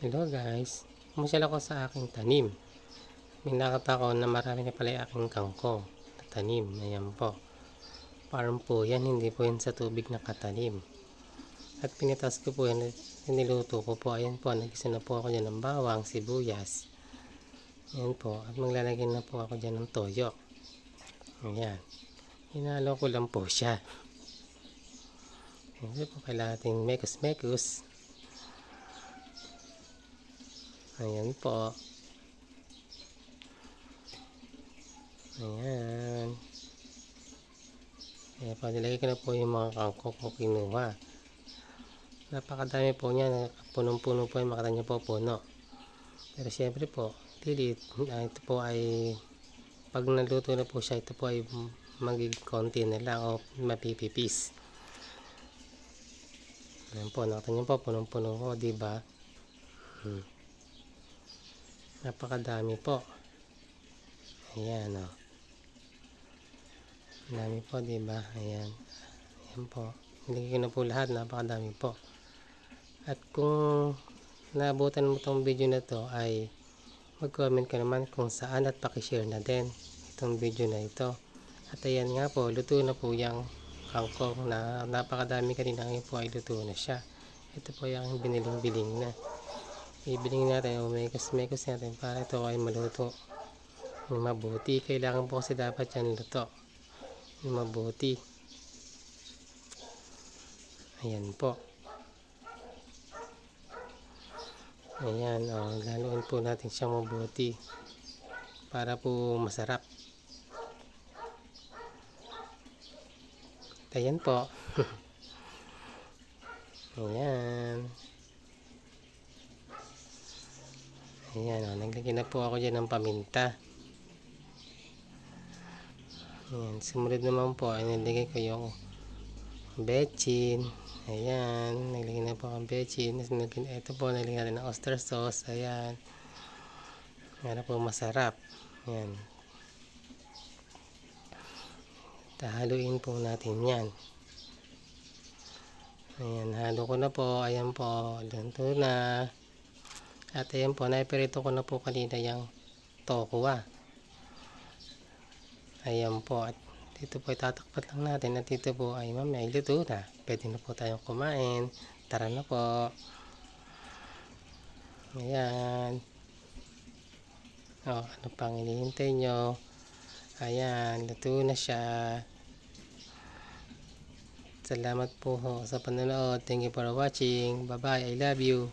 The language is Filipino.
Hello guys, kumusta ako sa aking tanim. May nakita ko na marami na pala yung aking kangkong na tanim. Ayan po. Farm po yan, hindi po yan sa tubig nakatanim. At pinitas ko po yan, niluto ko po. Ayan po, nagisa na po ako dyan ng bawang, sibuyas. Ayan po, at maglalagay na po ako dyan ng toyo. Ayan. Hinalo ko lang po siya. Ayan po, kailangan natin mekos-mekos. Ayan po. Ayan. Ayan po, nilagay ko na po yung mga kangkong ko kinuha. Napakadami po niya. Punong-puno po yung makita niyo po puno. Pero syempre po, lilit. Ito po ay, pag naluto na po siya, ito po ay magiging konti na lang o mapipipis. Ayan po, nakita niyo po, punong-puno ko, diba? Napakadami po. Ayan o. Dami po, diba? Ayan. Ayan po. Nilagay ko na po lahat. Napakadami po. At kung naabutan mo itong video na to ay mag-comment ka naman kung saan at pakishare na din itong video na ito. At ayan nga po, luto na po yung kangkong na napakadami kanina. Ngayon po ay luto na siya. Ito po yung biniling-biling na. Ibiling natin o mekos-mekos natin para ito ay maluto mabuti. Kailangan po kasi dapat yan luto mabuti. Ayan po. Ayan o, laluin po natin siyang mabuti para po masarap. Ayan po. Ayan. Ayan o, naglagay na po ako dyan ng paminta. Ayan, sumunod naman po ay nilagay ko yung bechin. Ayan, naglagay na po ang bechin. Ito po, nilagay natin ng oyster sauce. Ayan. Para po masarap. Ayan. Haluin po natin yan. Ayan, halo ko na po. Ayan po, luto na. At ayan po, naiperito ko na po kanina yung tokwa. Ayan po, at dito po itatakpat lang natin at dito po ay mamaya luto na. Pwede na po tayong kumain. Tara na po. Ayan. O, ano pang hinihintay nyo? Ayan, luto na siya. Salamat po sa panonood. Thank you for watching. Bye bye, I love you.